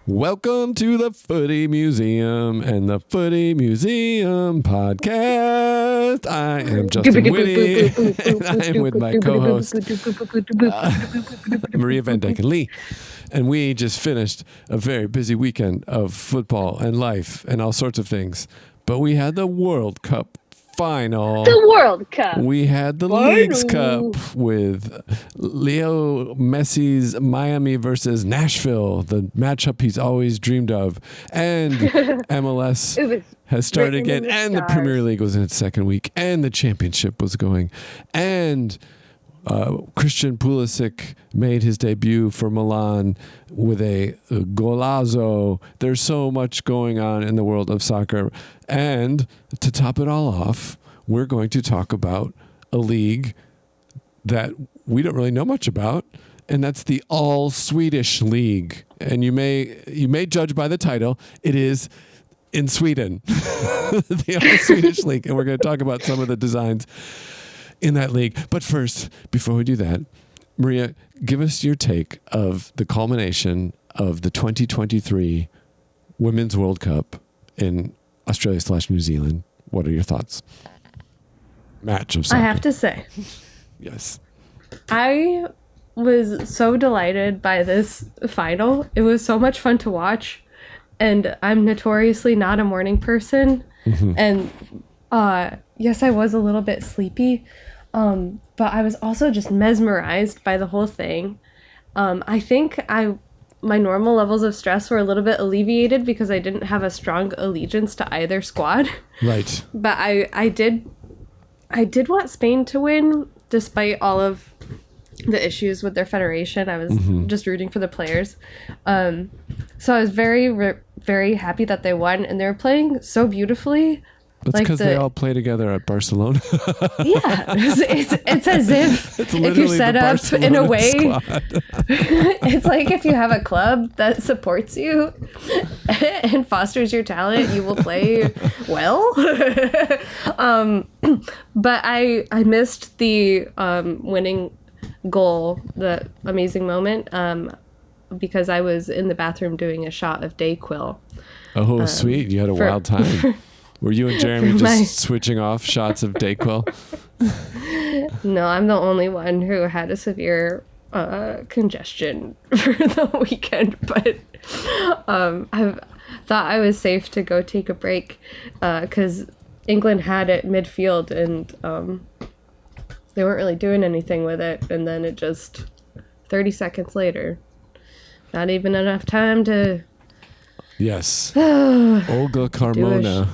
Welcome to the Footy Museum and the Footy Museum podcast. I am Justin Whitty, and I am with my co-host, Maria Van Dyken Lee. And we just finished a very busy weekend of football and life and all sorts of things. But we had the World Cup final. The World Cup. We had the Leagues Cup with Leo Messi's Miami versus Nashville, the matchup he's always dreamed of. And MLS has started again, and the Premier League was in its second week, and the championship was going. And Christian Pulisic made his debut for Milan with a golazo. There's so much going on in the world of soccer. And to top it all off, we're going to talk about a league that we don't really know much about, and that's the All-Swedish League. And you may judge by the title. It is in Sweden, the All-Swedish League. And we're going to talk about some of the designs in that league. But first, before we do that, Maria, give us your take of the culmination of the 2023 Women's World Cup in Australia/New Zealand. What are your thoughts? Match of soccer. I have to say, yes, I was so delighted by this final. It was so much fun to watch, and I'm notoriously not a morning person. Mm-hmm. And yes, I was a little bit sleepy, but I was also just mesmerized by the whole thing. I think my normal levels of stress were a little bit alleviated because I didn't have a strong allegiance to either squad. Right. But I did want Spain to win, despite all of the issues with their federation. I was just rooting for the players. So I was very, very happy that they won, and they were playing so beautifully. That's because they all play together at Barcelona. Yeah, it's as if you're set up in a way. It's like if you have a club that supports you and fosters your talent, you will play well. But I missed the winning goal, the amazing moment, because I was in the bathroom doing a shot of Dayquil. Oh, sweet! You had a wild time. Were you and Jeremy just switching off shots of Dayquil? No, I'm the only one who had a severe congestion for the weekend, but I thought I was safe to go take a break because England had it midfield, and they weren't really doing anything with it, and then it just 30 seconds later, not even enough time to... Yes. Olga Carmona,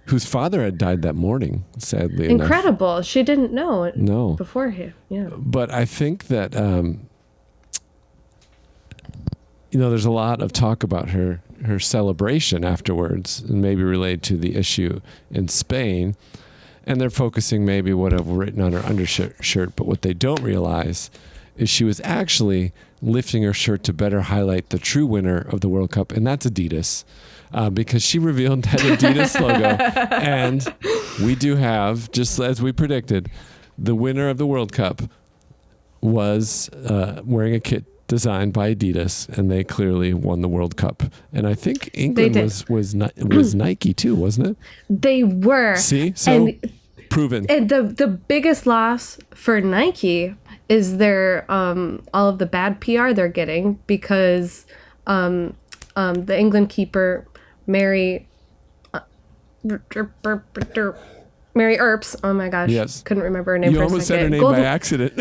whose father had died that morning, sadly Incredible. enough. She didn't know it no. beforehand. Yeah. But I think that, there's a lot of talk about her celebration afterwards, and maybe related to the issue in Spain. And they're focusing maybe what I've written on her undershirt, but what they don't realize is she was actually lifting her shirt to better highlight the true winner of the World Cup, and that's Adidas. Because she revealed that Adidas logo. And we do have, just as we predicted, the winner of the World Cup was wearing a kit designed by Adidas, and they clearly won the World Cup. And I think England was Nike too, wasn't it? They were. See? So proven. And the biggest loss for Nike is their all of the bad PR they're getting because the England keeper Mary Earps. Oh my gosh. Yes. Couldn't remember her name you for a almost second. said her name by accident.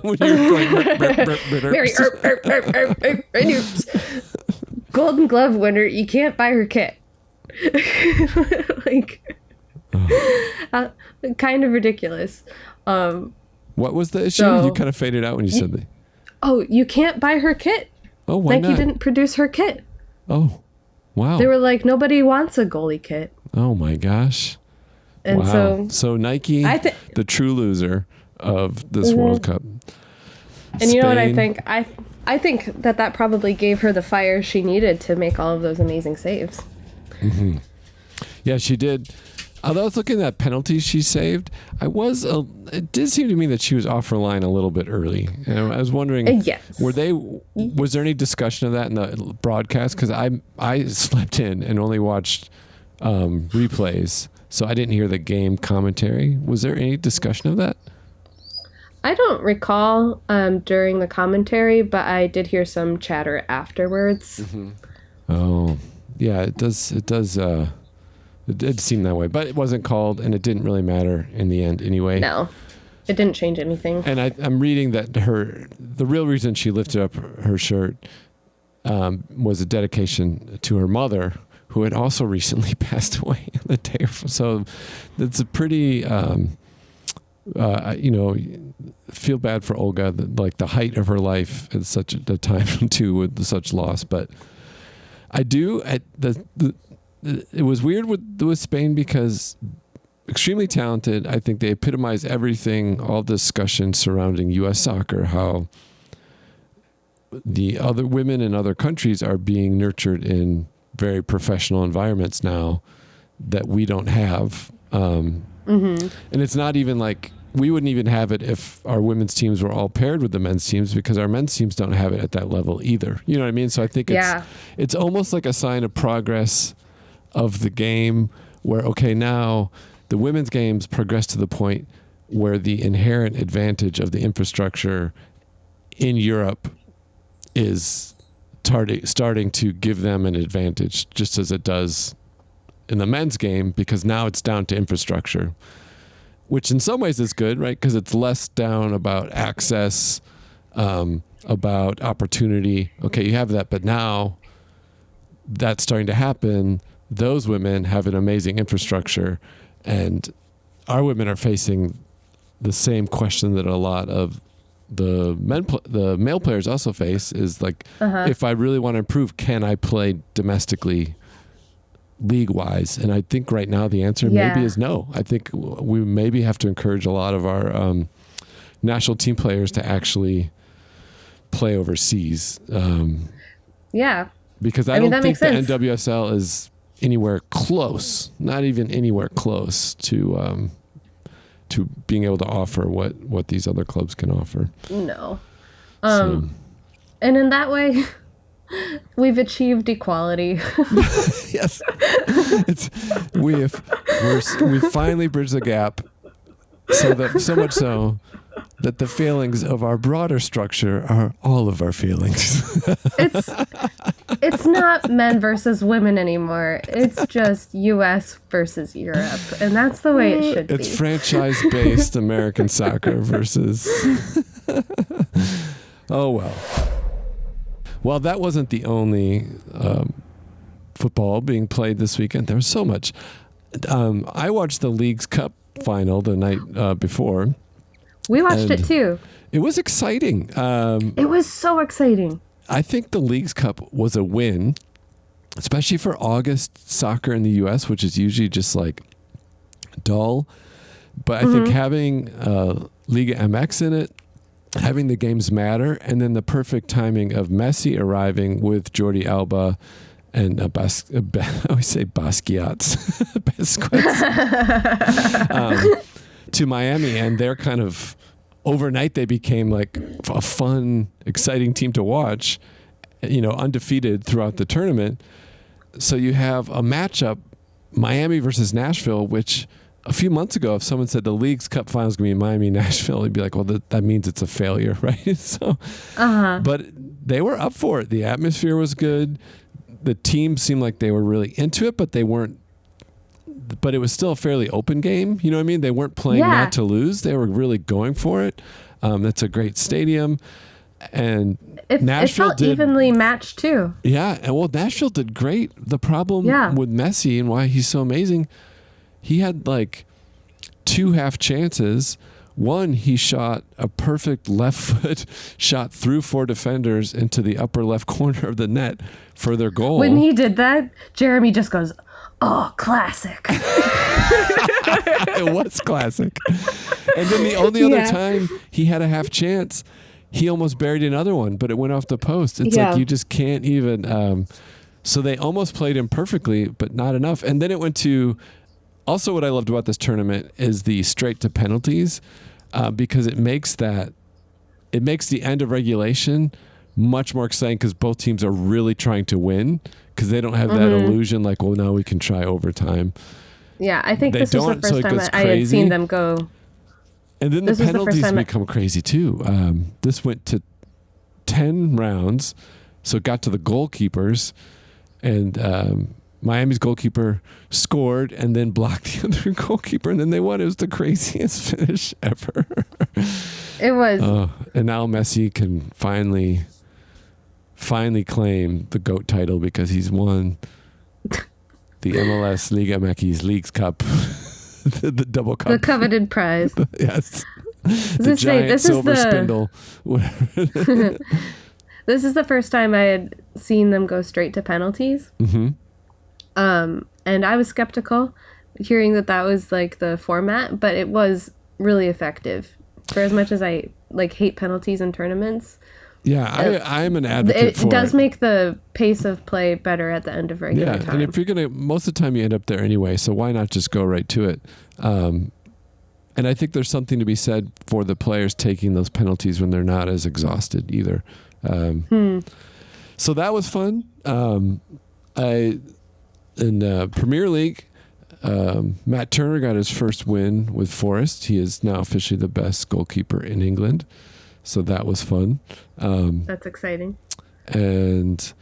When you were going, Mary Earps. Golden Glove winner. You can't buy her kit. Kind of ridiculous. What was the issue? You kind of faded out when you said that. Oh, you can't buy her kit. Oh, why Nike not? didn't produce her kit. Oh, wow. They were like, nobody wants a goalie kit. Oh my gosh. And wow. So Nike, the true loser of this World Cup. And Spain, you know what I think? I think that probably gave her the fire she needed to make all of those amazing saves. Mm-hmm. Yeah, she did. Although I was looking at penalties she saved, it did seem to me that she was off her line a little bit early. And I was wondering, yes. Was there any discussion of that in the broadcast? Because I slept in and only watched replays, so I didn't hear the game commentary. Was there any discussion of that? I don't recall during the commentary, but I did hear some chatter afterwards. Mm-hmm. Oh, yeah, it does. It did seem that way, but it wasn't called, and it didn't really matter in the end anyway. No, it didn't change anything. And I'm reading that the real reason she lifted up her shirt was a dedication to her mother, who had also recently passed away the day before. So it's a pretty, feel bad for Olga, like the height of her life at such a time too with such loss. But I do, it was weird with Spain because extremely talented. I think they epitomize everything, all discussion surrounding U.S. soccer, how the other women in other countries are being nurtured in very professional environments now that we don't have. And it's not even like we wouldn't even have it if our women's teams were all paired with the men's teams, because our men's teams don't have it at that level either. You know what I mean? So I think it's almost like a sign of progress of the game where, okay, now the women's games progress to the point where the inherent advantage of the infrastructure in Europe is starting to give them an advantage, just as it does in the men's game, because now it's down to infrastructure, which in some ways is good, right? Because it's less down about access, about opportunity. Okay, you have that, but now that's starting to happen. Those women have an amazing infrastructure, and our women are facing the same question that a lot of the male players also face, is like, if I really want to improve, can I play domestically league-wise? And I think right now the answer maybe is no. I think we maybe have to encourage a lot of our national team players to actually play overseas. Because I don't think the NWSL is anywhere close, not even anywhere close to being able to offer what these other clubs can offer. No. And in that way, we've achieved equality. Yes. We finally bridged the gap, so much so that the failings of our broader structure are all of our failings. It's not men versus women anymore. It's just U.S. versus Europe, and that's the way it should be. It's franchise-based American soccer versus... Oh, well. Well, that wasn't the only football being played this weekend. There was so much. I watched the Leagues Cup final the night before. We watched it too. It was exciting. It was so exciting. I think the Leagues Cup was a win, especially for August soccer in the U.S., which is usually just like dull. But I think having Liga MX in it, having the games matter, and then the perfect timing of Messi arriving with Jordi Alba and I always say Basquiat's to Miami, and they're kind of overnight they became like a fun, exciting team to watch, undefeated throughout the tournament. So you have a matchup, Miami versus Nashville, which a few months ago, if someone said the Leagues Cup final is going to be Miami-Nashville, you'd be like, well, that means it's a failure, right? So, but they were up for it. The atmosphere was good. The team seemed like they were really into it, but they weren't. But it was still a fairly open game. You know what I mean? They weren't playing not to lose. They were really going for it. That's a great stadium. And Nashville felt evenly matched too. Yeah. And well, Nashville did great. The problem with Messi and why he's so amazing, he had like 2 half chances. One, he shot a perfect left foot shot through 4 defenders into the upper left corner of the net for their goal. When he did that, Jeremy just goes, "Oh, classic." It was classic. And then the only other time he had a half chance, he almost buried another one, but it went off the post. It's like you just can't even... so they almost played him perfectly, but not enough. And then it went to Also, what I loved about this tournament is the straight to penalties, because it makes the end of regulation much more exciting because both teams are really trying to win because they don't have that illusion like, well, now we can try overtime. Yeah, I think this is the first time I had seen them go. And then the penalties become crazy too. This went to 10 rounds, so it got to the goalkeepers, and Miami's goalkeeper scored and then blocked the other goalkeeper, and then they won. It was the craziest finish ever. It was. And now Messi can finally claim the GOAT title because he's won the MLS Liga MX Leagues Cup, the double cup, the coveted prize. Yes, the giant silver spindle. This is the first time I had seen them go straight to penalties. Mm-hmm. And I was skeptical hearing that was like the format, but it was really effective. For as much as I hate penalties in tournaments. Yeah, I'm an advocate for it. It does make the pace of play better at the end of regular time. And if you're most of the time you end up there anyway, so why not just go right to it? And I think there's something to be said for the players taking those penalties when they're not as exhausted either. So that was fun. In Premier League, Matt Turner got his first win with Forest. He is now officially the best goalkeeper in England. So that was fun. That's exciting. And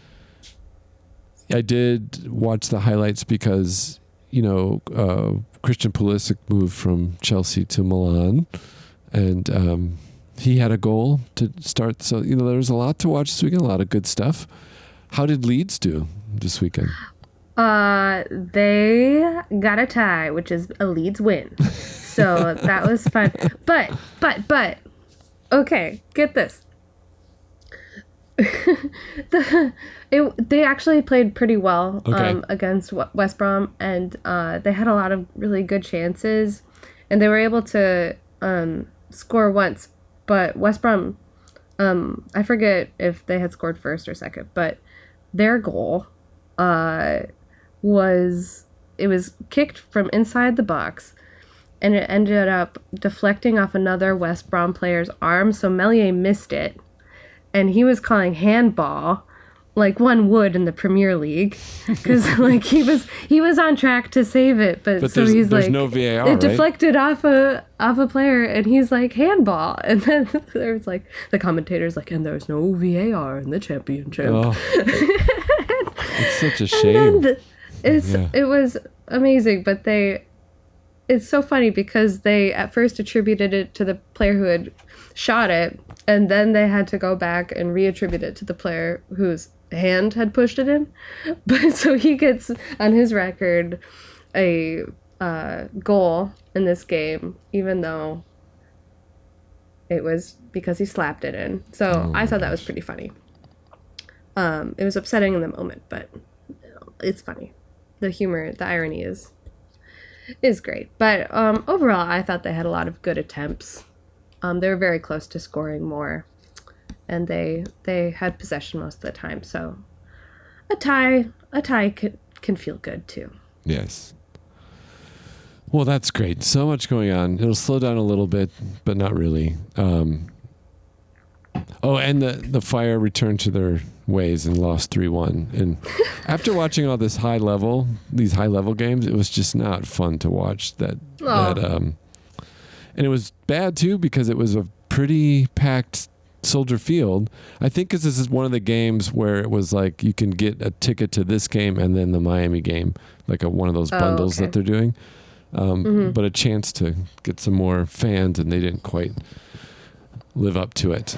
I did watch the highlights because, Christian Pulisic moved from Chelsea to Milan. And he had a goal to start. So, there was a lot to watch this weekend, a lot of good stuff. How did Leeds do this weekend? They got a tie, which is a Leeds win. So that was fun. But, okay, get this. They actually played pretty well against West Brom, and they had a lot of really good chances, and they were able to score once. But West Brom, I forget if they had scored first or second, but their goal was kicked from inside the box, and it ended up deflecting off another West Brom player's arm, so Meslier missed it, and he was calling handball like one would in the Premier League, because he was on track to save it, but so there's no VAR, it deflected off a player, and he's like handball, and then there's the commentators and there's no VAR in the championship. Oh. It's such a shame. It was amazing, but it's so funny because they at first attributed it to the player who had shot it, and then they had to go back and reattribute it to the player whose hand had pushed it in. But so he gets on his record a goal in this game, even though it was because he slapped it in. So I thought that was pretty funny. It was upsetting in the moment, but it's funny. The humor, the irony is great. But overall, I thought they had a lot of good attempts. They were very close to scoring more, and they had possession most of the time. So a tie can feel good too. Yes. Well, that's great. So much going on. It'll slow down a little bit, but not really. And the Fire returned to their ways and lost 3-1. And after watching all these high level games, it was just not fun to watch and it was bad too because it was a pretty packed Soldier Field. I think because this is one of the games where it was you can get a ticket to this game and then the Miami game, one of those bundles that they're doing. But a chance to get some more fans, and they didn't quite live up to it.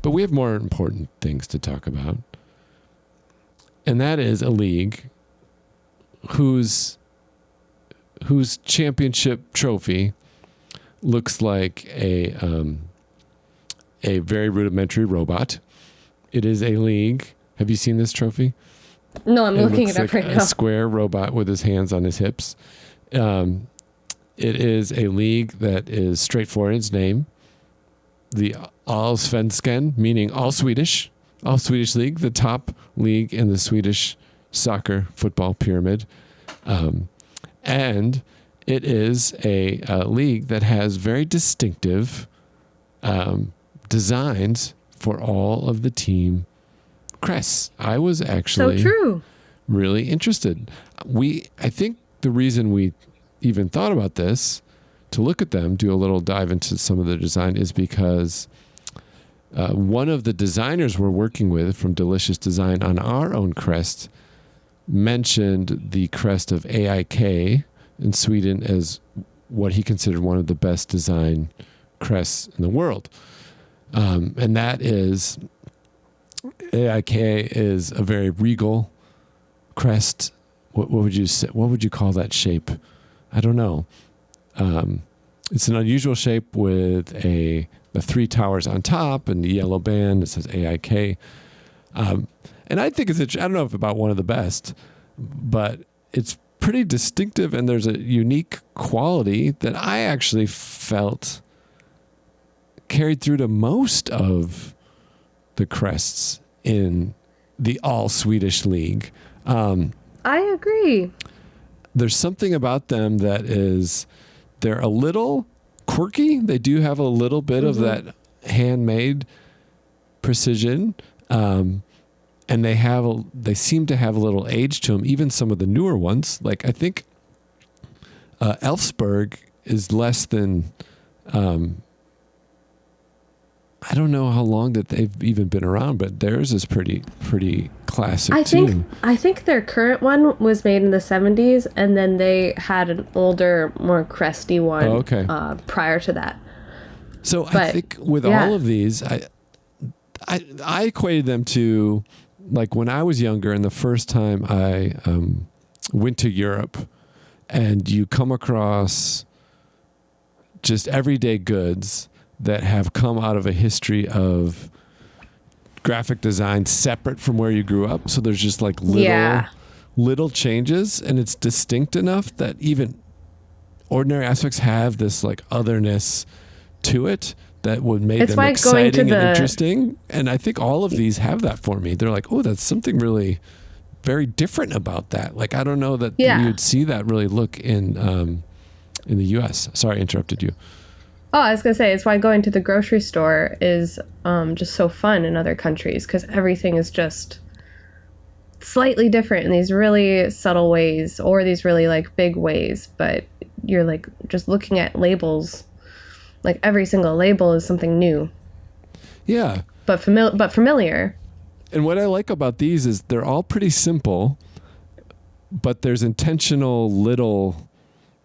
But we have more important things to talk about. And that is a league whose championship trophy looks like a very rudimentary robot. It is a league. Have you seen this trophy? No, I'm looking it up right now. A square robot with his hands on his hips. It is a league that is straightforward in its name. The Allsvenken, meaning All-Swedish league, the top league in the Swedish soccer football pyramid. And it is a league that has very distinctive designs for all of the team crests. I was actually really interested. I think the reason we even thought about this, to look at them, do a little dive into some of the design, is because one of the designers we're working with from Delicious Design on our own crest mentioned the crest of AIK in Sweden as what he considered one of the best design crests in the world. And that is, AIK is a very regal crest. What would you say? What would you call that shape? I don't know. It's an unusual shape with the three towers on top and the yellow band. It says AIK. And I think I don't know if about one of the best, but it's pretty distinctive, and there's a unique quality that I actually felt carried through to most of the crests in the All-Swedish League. I agree. There's something about them that they're a little quirky. They do have a little bit of that handmade precision. And they seem to have a little age to them, even some of the newer ones. Like, I think Elfsborg is less than, I don't know how long that they've even been around, but theirs is pretty classic too. I think their current one was made in the 70s, and then they had an older, more cresty one prior to that. So I think with all of these, I equated them to, like, when I was younger and the first time I went to Europe, and you come across just everyday goods that have come out of a history of graphic design separate from where you grew up. So there's just like little changes, and it's distinct enough that even ordinary aspects have this like otherness to it that would make them exciting and interesting. And I think all of these have that for me. They're like, oh, that's something really very different about that. Like, I don't know that you would see that really look in the US. Sorry, I interrupted you. Oh, I was going to say, it's why going to the grocery store is just so fun in other countries, because everything is just slightly different in these really subtle ways, or these really like big ways. But you're like just looking at labels. Like, every single label is something new. Yeah. But familiar. And what I like about these is they're all pretty simple, but there's intentional little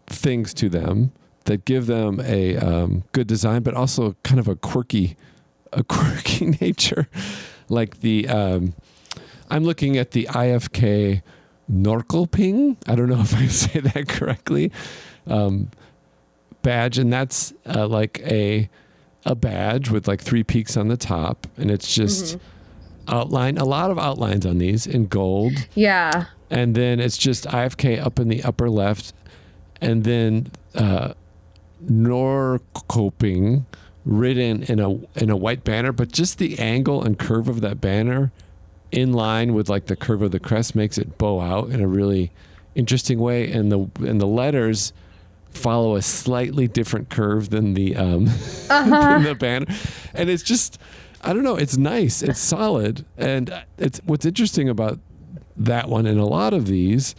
things to them that give them a good design, but also kind of a quirky nature. Like I'm looking at the IFK Norrköping. I don't know if I say that correctly. Badge, and that's like a badge with like 3 peaks on the top, and it's just a lot of outlines on these in gold. Yeah. And then it's just IFK up in the upper left, and then Norrköping written in a white banner, but just the angle and curve of that banner in line with like the curve of the crest makes it bow out in a really interesting way, and the letters follow a slightly different curve than the than the banner, and it's just, I don't know, it's nice, it's solid, and it's what's interesting about that one and a lot of these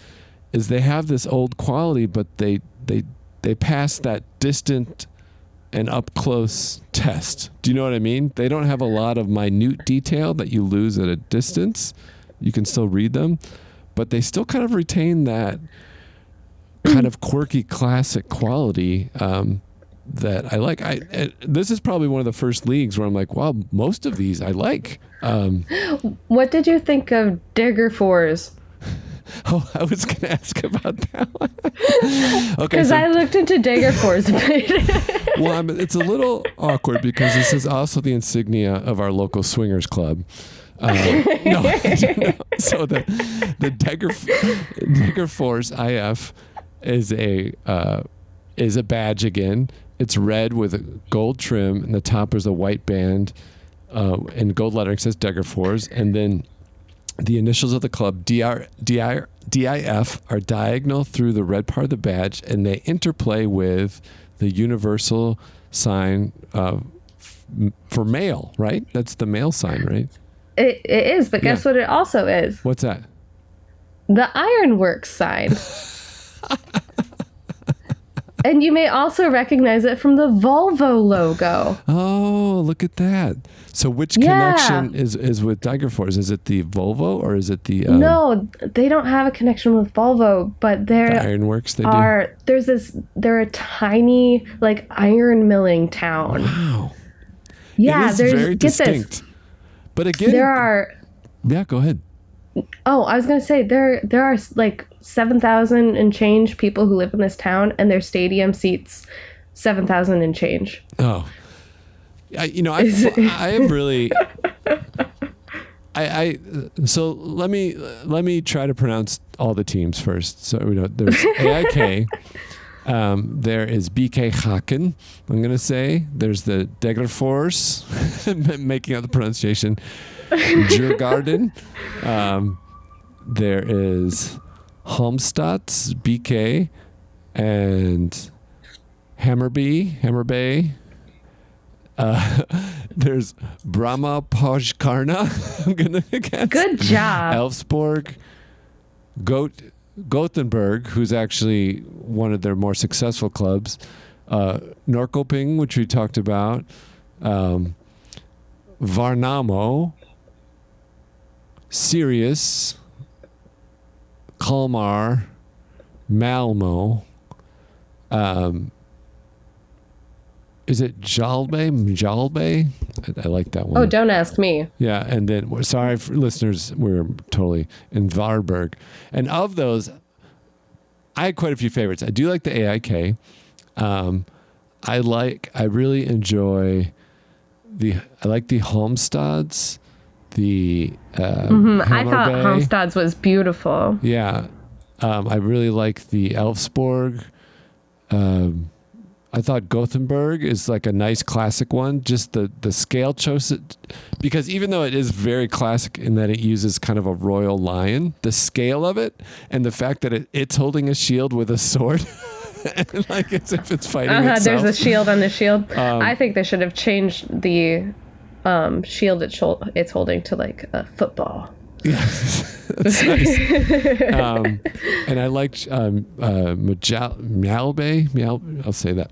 is they have this old quality, but they pass that distant and up close test. Do you know what I mean? They don't have a lot of minute detail that you lose at a distance. You can still read them, but they still kind of retain that kind of quirky classic quality that I like. This is probably one of the first leagues where I'm like, wow, most of these I like. What did you think of Degerfors? Oh, I was going to ask about that one. Okay, because I looked into Degerfors a bit. Well, it's a little awkward because this is also the insignia of our local swingers club. No. So the Degerfors IF is a badge again. It's red with a gold trim, and the top is a white band, and gold lettering says Degerfors, and then The initials of the club, DIF, are diagonal through the red part of the badge, and they interplay with the universal sign for male, right? That's the male sign, right? It is, but guess what it also is? What's that? The Ironworks sign. And you may also recognize it from the Volvo logo. Oh, look at that. So which connection is with Dygerfors? Is it the Volvo or is it the... No, they don't have a connection with Volvo, but the Ironworks they do? They're a tiny, like, iron milling town. Wow. Yeah, it is very distinct. This. But again... There are... Yeah, go ahead. Oh, I was going to say, there are, like, 7,000 and change people who live in this town, and their stadium seats 7,000 and change. Oh. I am really... So let me try to pronounce all the teams first. So there's AIK. There is BK Haken, I'm going to say. There's the Degerfors, making up the pronunciation. Djurgården. There is Halmstads, BK, and Hammarby. There's Brahma Pojkarna. I'm going to guess. Good job. Elfsborg. Gothenburg, who's actually one of their more successful clubs. Norrköping, which we talked about. Varnamo. Sirius. Kalmar. Malmo. Is it Jalbe? I like that one. Oh, don't ask me. Yeah, and then, sorry for listeners, we're totally in Varberg. And of those, I had quite a few favorites. I do like the AIK. I really enjoy I like the Halmstads. I thought Halmstads was beautiful. Yeah. I really like the Elfsborg. I thought Gothenburg is like a nice classic one. Just the scale chose it because even though it is very classic in that it uses kind of a royal lion, the scale of it and the fact that it's holding a shield with a sword, like as if it's fighting itself. There's a shield on the shield. I think they should have changed the shield it's holding to like a football. Yes, that's nice. And I liked Malbe. I'll say that.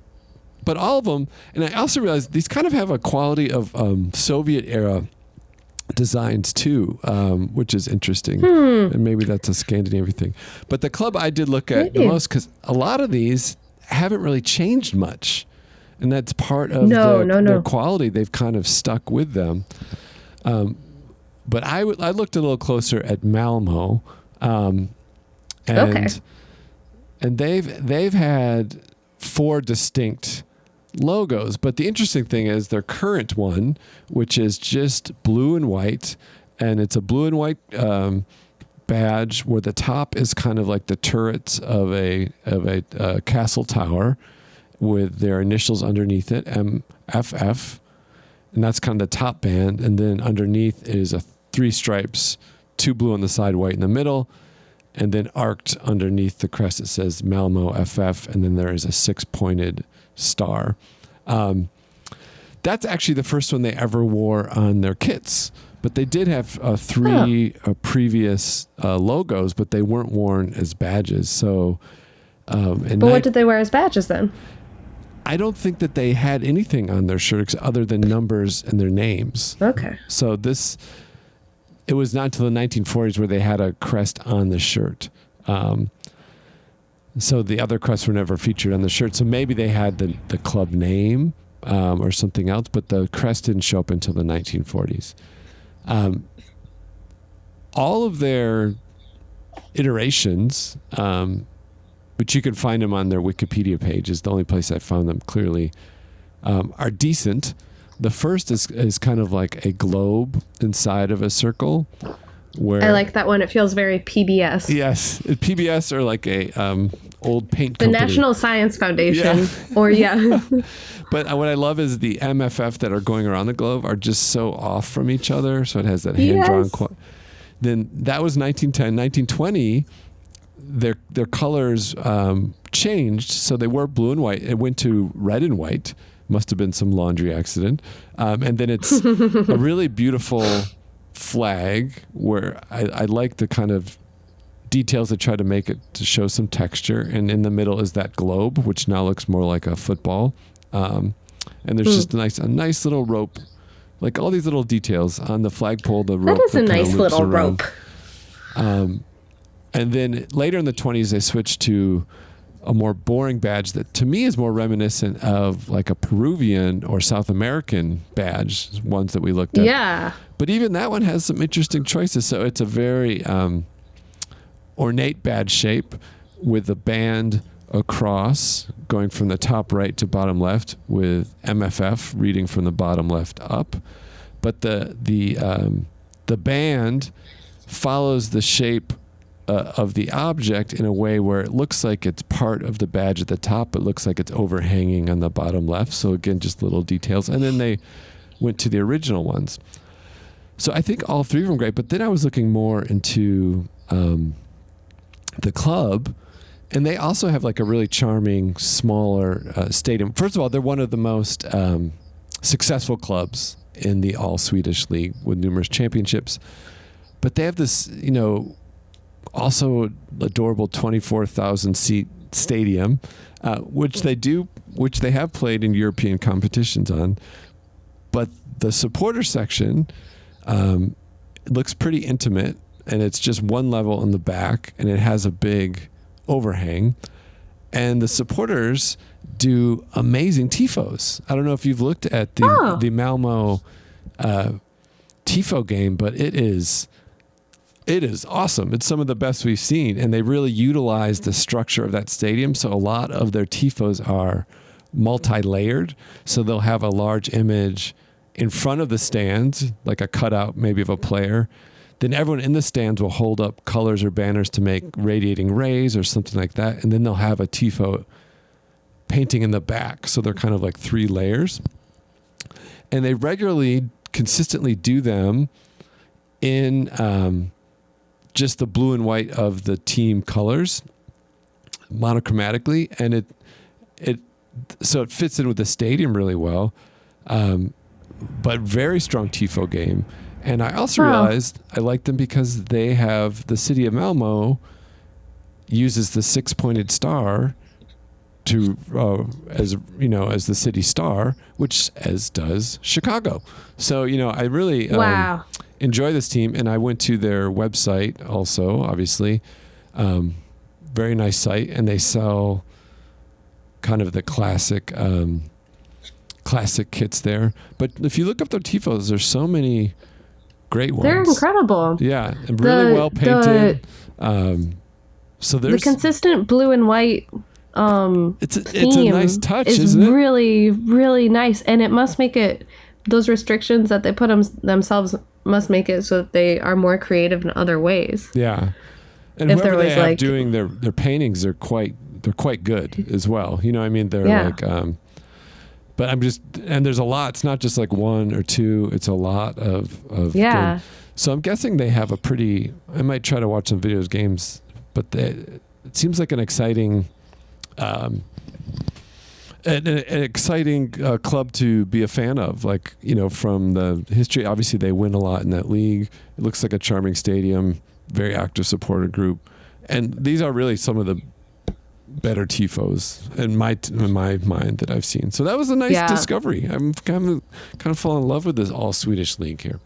But all of them, and I also realized these kind of have a quality of Soviet era designs too, which is interesting. And maybe that's a Scandinavian thing. But the club I did look at the most, because a lot of these haven't really changed much. And that's part of their quality. They've kind of stuck with them. But I looked a little closer at Malmo. And they've had 4 distinct logos, but the interesting thing is their current one, which is just blue and white, and it's a blue and white badge where the top is kind of like the turrets of a castle tower with their initials underneath it, MFF, and that's kind of the top band, and then underneath is a 3 stripes, 2 blue on the side, white in the middle. And then arced underneath the crest, it says Malmo FF, and then there is a 6-pointed star. That's actually the first one they ever wore on their kits. But they did have 3 previous logos, but they weren't worn as badges. So, what did they wear as badges then? I don't think that they had anything on their shirts other than numbers and their names. Okay. So it was not until the 1940s where they had a crest on the shirt. So the other crests were never featured on the shirt. So maybe they had the club name or something else, but the crest didn't show up until the 1940s. All of their iterations, which you can find them on their Wikipedia page, is the only place I found them clearly, are decent. The first is kind of like a globe inside of a circle. Where I like that one. It feels very PBS. Yes, PBS or like a old paint the company. National Science Foundation. But what I love is the MFF that are going around the globe are just so off from each other. So it has that hand-drawn Then that was 1910. 1920, their colors changed, so they were blue and white. It went to red and white. Must have been some laundry accident. And then it's a really beautiful flag where I like the kind of details that try to make it to show some texture. And in the middle is that globe, which now looks more like a football. And there's just a nice little rope, like all these little details on the flagpole. The rope that is a nice little rope. And then later in the 20s, they switched to a more boring badge that to me is more reminiscent of like a Peruvian or South American badge, ones that we looked at. Yeah. But even that one has some interesting choices. So it's a very ornate badge shape with a band across going from the top right to bottom left with MFF reading from the bottom left up. But the band follows the shape of the object in a way where it looks like it's part of the badge at the top, but looks like it's overhanging on the bottom left. So again, just little details. And then they went to the original ones. So I think all three of them great. But then I was looking more into the club, and they also have like a really charming, smaller stadium. First of all, they're one of the most successful clubs in the All-Swedish League with numerous championships. But they have this, also adorable 24,000 seat stadium, which they have played in European competitions on. But the supporter section looks pretty intimate, and it's just one level in the back, and it has a big overhang. And the supporters do amazing tifos. I don't know if you've looked at the Malmo tifo game, but it is awesome. It's some of the best we've seen, and they really utilize the structure of that stadium. So a lot of their tifos are multi-layered. So they'll have a large image in front of the stands, like a cutout maybe of a player. Then everyone in the stands will hold up colors or banners to make radiating rays or something like that. And then they'll have a tifo painting in the back. So they're kind of like 3 layers. And they regularly, consistently do them in just the blue and white of the team colors monochromatically. And it fits in with the stadium really well. But very strong tifo game. And I also realized I like them because they have the city of Malmo uses the 6-pointed star to as the city star, which as does Chicago. So I really enjoy this team, and I went to their website also. Obviously, very nice site, and they sell kind of the classic kits there. But if you look up their tifos, there's so many great ones. They're incredible. Yeah, and really well painted. So there's the consistent blue and white. It's a nice touch, isn't it? Really, really nice, and it must make it. Those restrictions that they put themselves must make it so that they are more creative in other ways. Yeah, and if whoever they have doing their paintings, they're quite good as well. They're like. But and there's a lot. It's not just like 1 or 2. It's a lot of good. So I'm guessing they have a pretty. I might try to watch some videos, games, but it seems like an exciting, an exciting club to be a fan of. Like from the history, obviously they win a lot in that league. It looks like a charming stadium, very active supporter group, and these are really some of the better tifos in my mind that I've seen. So that was a nice discovery. I'm kind of falling in love with this All-Swedish League here.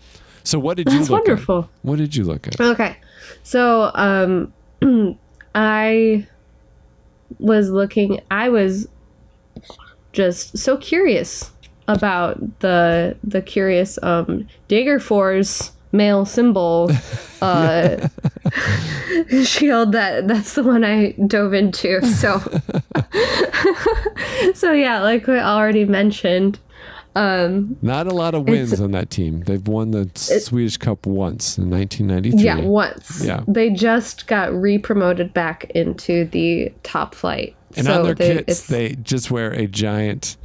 So what did you look wonderful. at? What did you look at? Okay. So I was just so curious about the curious Dagerfors male symbol shield. That's the one I dove into. So yeah, like I already mentioned, not a lot of wins on that team. They've won the Swedish Cup once in 1993. Yeah, once. Yeah, they just got re-promoted back into the top flight. And on their kits, they just wear a giant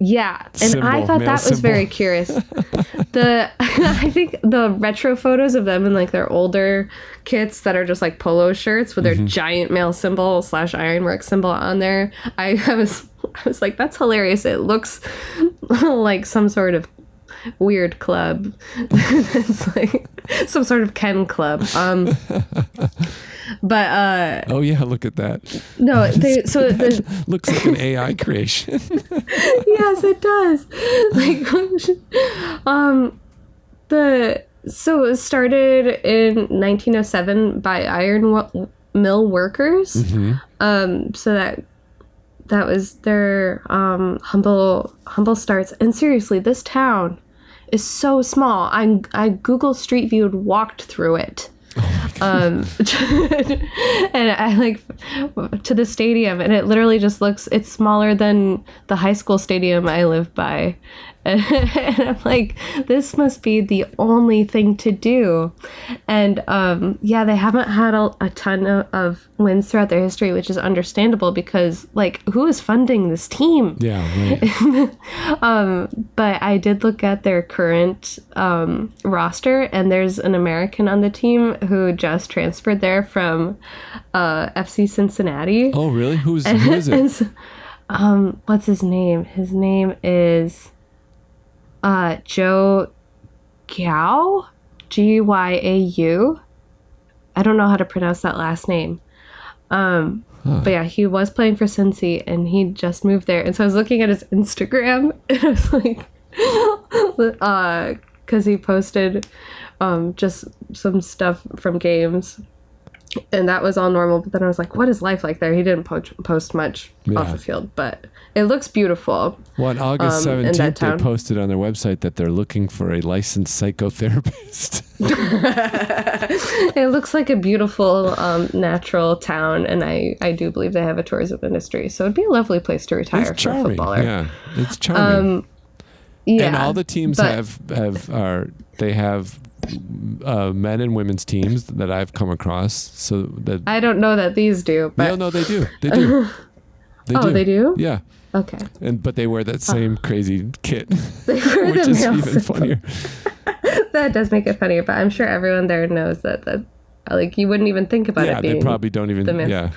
Yeah, and symbol, I thought male that was symbol. very curious. I think the retro photos of them in like their older kits that are just like polo shirts with their giant male symbol / ironwork symbol on there. I was like, that's hilarious. It looks like some sort of weird club. It's like some sort of Ken club. But Oh yeah, look at that. no, Looks like an AI creation. yes, it does. Like, so it started in 1907 by mill workers. So that was their humble starts. And seriously, this town is so small. I Google Street Viewed walked through it. And I like to the stadium, and it literally just it's smaller than the high school stadium I live by. And I'm like, this must be the only thing to do. And yeah, they haven't had a ton of wins throughout their history, which is understandable because, like, who is funding this team? Yeah, right. But I did look at their current roster, and there's an American on the team who just transferred there from FC Cincinnati. Oh, really? Who is it? What's his name? His name is Joe Gyau, Gyau. I don't know how to pronounce that last name. But yeah, he was playing for Cincy, and he just moved there. And so I was looking at his Instagram, and I was like, because he posted just some stuff from games, and that was all normal. But then I was like, what is life like there? He didn't post much off the field, but it looks beautiful. Well, on August 17th, they posted on their website that they're looking for a licensed psychotherapist. It looks like a beautiful, natural town, and I do believe they have a tourism industry, so it'd be a lovely place to retire for a footballer. Yeah, it's charming. Yeah, and all the teams have men and women's teams that I've come across. So that I don't know that these do, but no, they do. They do. They do? Yeah. Okay. But they wear that same crazy kit, they wear which the is male even funnier. That does make it funnier, but I'm sure everyone there knows that like you wouldn't even think about it being. Yeah, they probably don't even. Yeah.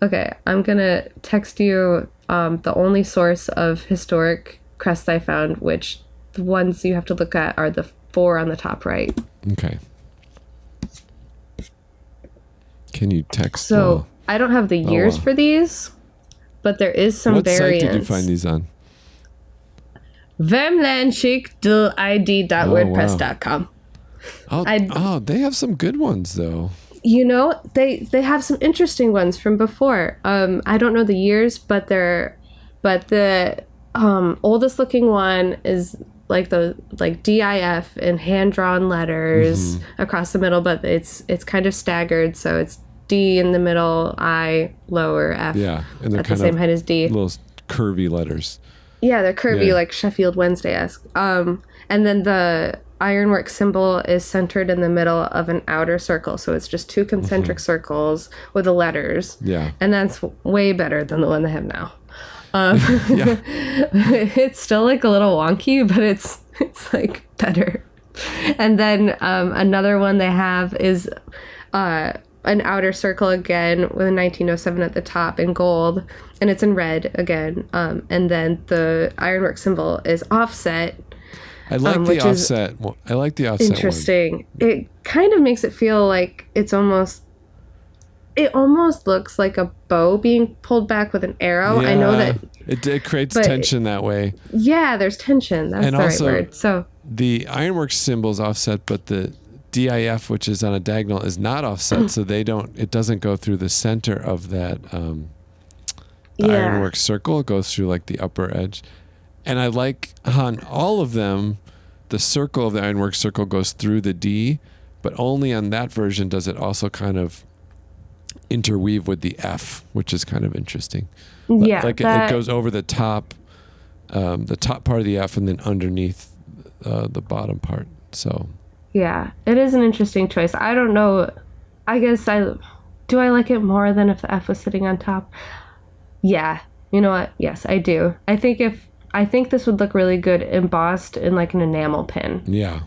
Okay, I'm gonna text you the only source of historic crests I found, which the ones you have to look at are the 4 on the top right. Okay. Can you text? So I don't have the years for these, but there is some variance. What site did you find these on? Vemlandschick.id.wordpress.com. Oh, they have some good ones though. You know, they have some interesting ones from before. I don't know the years, but the oldest looking one is like DIF in hand drawn letters across the middle, but it's kind of staggered, so it's D in the middle, I lower, F and they're at the same height as D. Little curvy letters. Yeah, they're curvy, like Sheffield Wednesday-esque. And then the ironwork symbol is centered in the middle of an outer circle, so it's just 2 concentric circles with the letters. Yeah, and that's way better than the one they have now. It's still like a little wonky, but it's like better. And then another one they have is an outer circle again with a 1907 at the top in gold, and it's in red again. And then the ironwork symbol is offset. I like the offset. I like the offset. Interesting. One. It kind of makes it feel like it almost looks like a bow being pulled back with an arrow. I know that it creates tension that way. Yeah, there's tension. That's the right word. So the ironwork symbol is offset, but the DIF, which is on a diagonal, is not offset, so it doesn't go through the center of that ironwork circle. It goes through like the upper edge. And I like on all of them, the circle of the ironwork circle goes through the D, but only on that version does it also kind of interweave with the F, which is kind of interesting. Yeah, like it goes over the top part of the F and then underneath the bottom part. So yeah, it is an interesting choice. I don't know. I guess do I like it more than if the F was sitting on top? Yeah, you know what? Yes, I do. I think if I think this would look really good embossed in like an enamel pin. Yeah.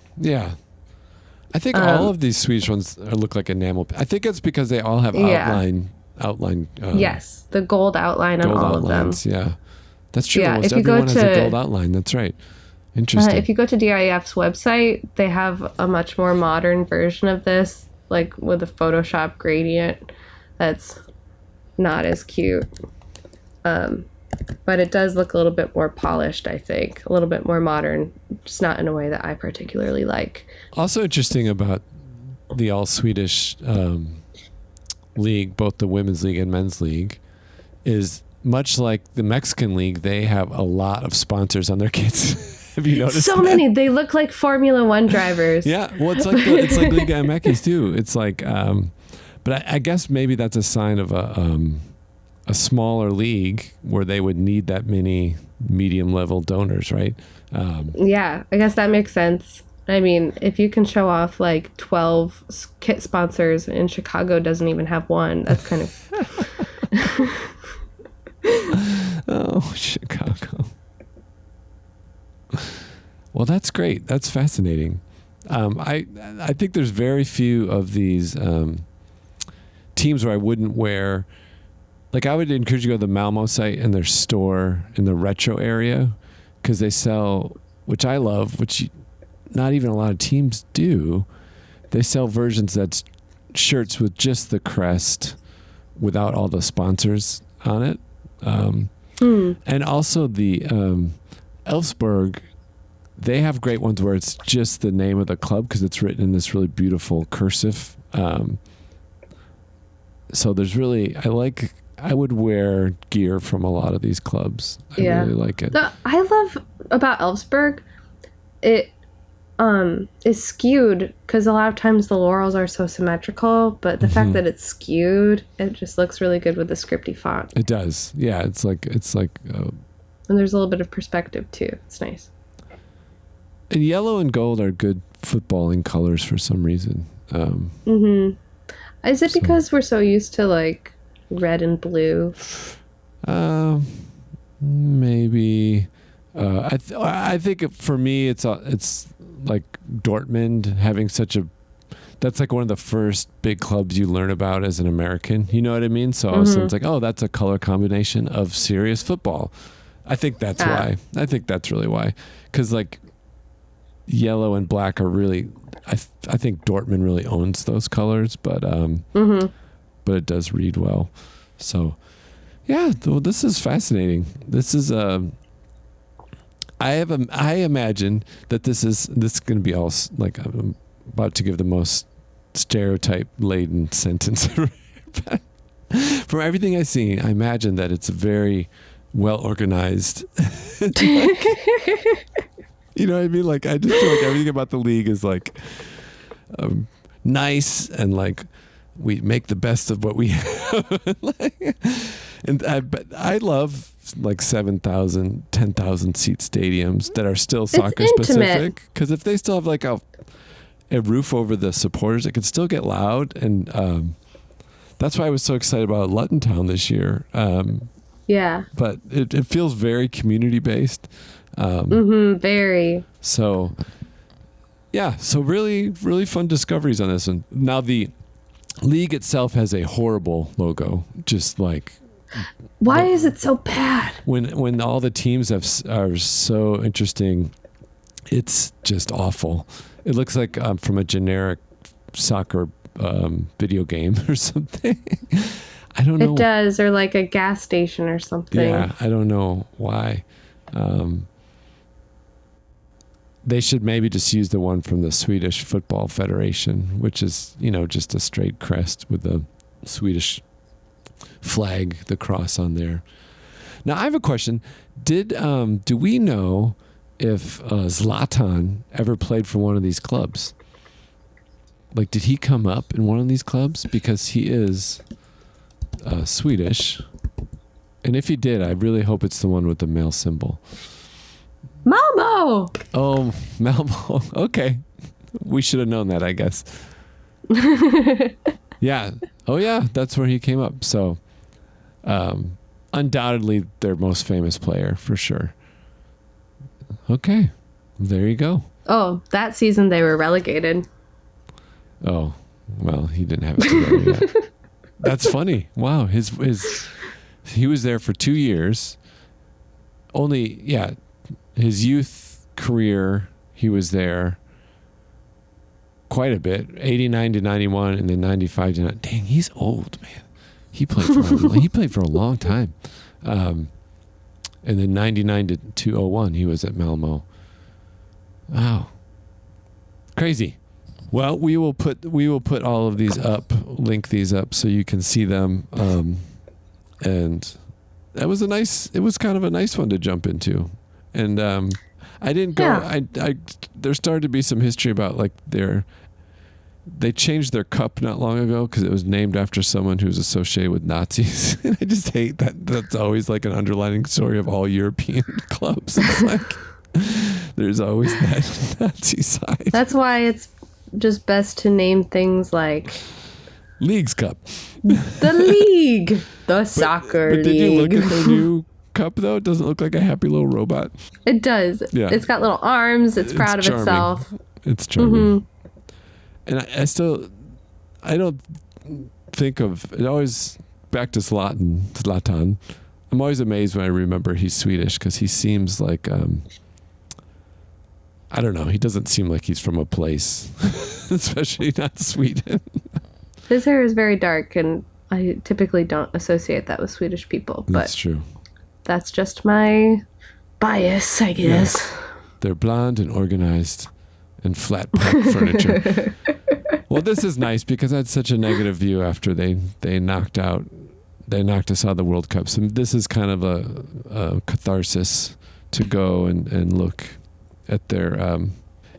I think all of these Swedish ones look like enamel. I think it's because they all have outline. Yes, the gold outline on all outlines, of them. Yeah, that's true. Yeah, Almost everyone has a gold outline. That's right. Interesting. If you go to DIF's website, they have a much more modern version of this, like with a Photoshop gradient that's not as cute. But it does look a little bit more polished, I think. A little bit more modern, just not in a way that I particularly like. Also interesting about the All-Swedish league, both the women's league and men's league, is much like the Mexican league, they have a lot of sponsors on their kits. Have you noticed so that? many? They look like Formula One drivers. Yeah, well, it's like Liga MX too. It's like, but I guess maybe that's a sign of a smaller league where they would need that many medium level donors, right? Yeah, I guess that makes sense. I mean, if you can show off like 12 kit sponsors and Chicago doesn't even have one, that's kind of. Oh, Chicago. Well, that's great. That's fascinating. I think there's very few of these teams where I wouldn't wear. Like, I would encourage you to go to the Malmo site and their store in the retro area, because they sell, which I love, which not even a lot of teams do. They sell versions that's shirts with just the crest without all the sponsors on it. And also the Elfsborg, they have great ones where it's just the name of the club because it's written in this really beautiful cursive. So there's really, I would wear gear from a lot of these clubs. I really like it. I love about Elfsborg, it is skewed because a lot of times the laurels are so symmetrical, but the fact that it's skewed, it just looks really good with the scripty font. It does. Yeah, it's like and there's a little bit of perspective too. It's nice. And yellow and gold are good footballing colors for some reason. Is it because we're so used to like red and blue? Maybe. I think for me, it's like Dortmund having such a. That's like one of the first big clubs you learn about as an American. You know what I mean? So it's like, oh, that's a color combination of serious football. I think that's why. I think that's really why. Because like yellow and black are really. I think Dortmund really owns those colors, but it does read well. So, yeah, well, this is fascinating. This is I imagine that this is going to be all like I'm about to give the most stereotype laden sentence. From everything I've seen, I imagine that it's very well organized. You know what I mean? Like, I just feel like everything about the league is like nice and like we make the best of what we have. But I love like 7,000, 10,000 seat stadiums that are still soccer specific. Because if they still have like a roof over the supporters, it could still get loud. And that's why I was so excited about Luton Town this year. Yeah. But it feels very community based. Very. So, yeah. So really, really fun discoveries on this one. Now the league itself has a horrible logo. Just like. Why is it so bad? When all the teams are so interesting, it's just awful. It looks like from a generic soccer video game or something. I don't know. It does, or like a gas station or something. Yeah, I don't know why. They should maybe just use the one from the Swedish Football Federation, which is, just a straight crest with the Swedish flag, the cross on there. Now I have a question. Do we know if Zlatan ever played for one of these clubs? Like, did he come up in one of these clubs? Because he is Swedish. And if he did, I really hope it's the one with the male symbol. Malmo! Oh, Malmo. Okay. We should have known that, I guess. Yeah. Oh, yeah. That's where he came up. So, undoubtedly their most famous player, for sure. Okay. There you go. Oh, that season they were relegated. Oh, well, he didn't have it together yet. That's funny. Wow. He was there for 2 years. Only, his youth career, he was there quite a bit. 89 to 91 and then 95 to 90. Dang, he's old, man. He played for a long time. And then 99 to 201, he was at Malmo. Wow. Crazy. Well, we will put all of these up, link these up so you can see them. And it was kind of a nice one to jump into. And I didn't go. Yeah. There started to be some history about like they changed their cup not long ago because it was named after someone who's associated with Nazis. And I just hate that. That's always like an underlining story of all European clubs. It's like there's always that Nazi side. That's why it's just best to name things like League's Cup. The league. The soccer league. But did you look at their new cup, though? It doesn't look like a happy little robot. It does. Yeah. It's got little arms. It's proud of itself. It's charming. Mm-hmm. And I don't think of it always back to Zlatan. I'm always amazed when I remember he's Swedish because he seems like, I don't know. He doesn't seem like he's from a place, especially not Sweden. His hair is very dark, and I typically don't associate that with Swedish people. But that's true. That's just my bias, I guess. Yes. They're blonde and organized and Flatpack furniture. Well, this is nice because I had such a negative view after they knocked us out of the World Cup. So this is kind of a catharsis to go and look at their.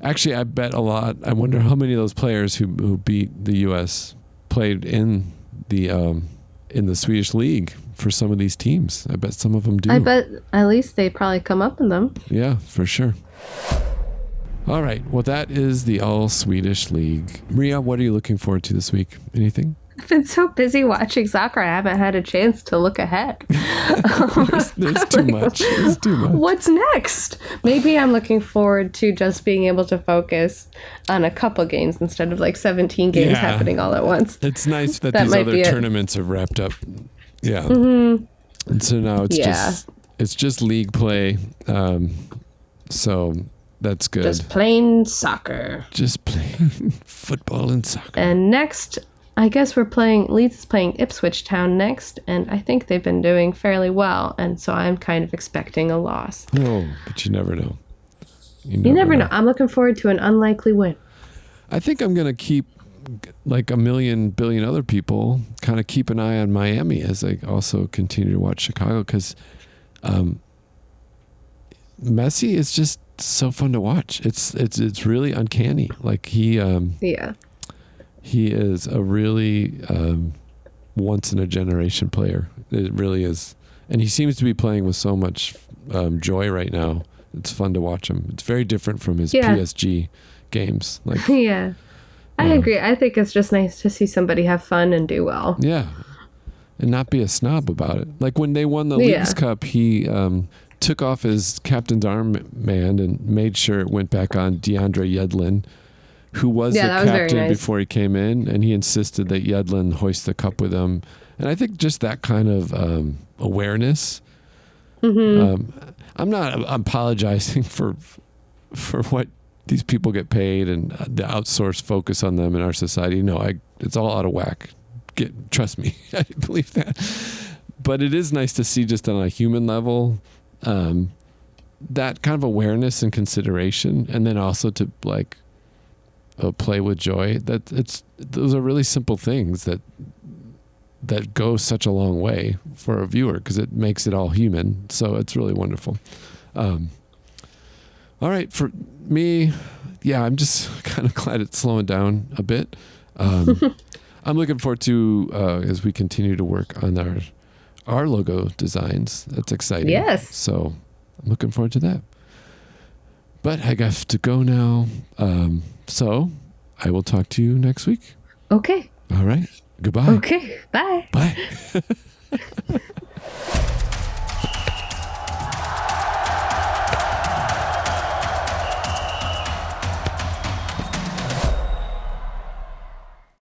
Actually, I bet a lot. I wonder how many of those players who beat the U.S. played in the Swedish league for some of these teams. I bet some of them do. I bet at least they probably come up in them. Yeah, for sure. All right. Well, that is the All-Swedish League. Maria, what are you looking forward to this week? Anything? I've been so busy watching soccer, I haven't had a chance to look ahead. There's too much. There's too much. What's next? Maybe I'm looking forward to just being able to focus on a couple games instead of like 17 games happening all at once. It's nice that these other tournaments have wrapped up. Yeah. Mm-hmm. And so now it's just league play. So that's good. Just plain soccer. Just plain football and soccer. And next, I guess Leeds is playing Ipswich Town next, and I think they've been doing fairly well, and so I'm kind of expecting a loss. Oh, but you never know. You never know. I'm looking forward to an unlikely win. I think I'm going to keep, like a billion other people, kind of keep an eye on Miami as I also continue to watch Chicago, because Messi is just so fun to watch. It's really uncanny. Like he is a really once in a generation player. It really is, and he seems to be playing with so much joy right now. It's fun to watch him. It's very different from his PSG games. Like I agree. I think it's just nice to see somebody have fun and do well. Yeah, and not be a snob about it. Like when they won the Leagues Cup, he took off his captain's armband and made sure it went back on DeAndre Yedlin, who was the captain before he came in, and he insisted that Yedlin hoist the cup with him. And I think just that kind of awareness. Mm-hmm. I'm apologizing for what these people get paid and the outsourced focus on them in our society. No, it's all out of whack. Trust me, I believe that. But it is nice to see just on a human level that kind of awareness and consideration, and then also to like play with joy. Those are really simple things that go such a long way for a viewer because it makes it all human. So it's really wonderful. All right, for me, I'm just kind of glad it's slowing down a bit. I'm looking forward to as we continue to work on our logo designs. That's exciting. Yes. So I'm looking forward to that. But I have to go now. So I will talk to you next week. Okay. All right. Goodbye. Okay. Bye. Bye.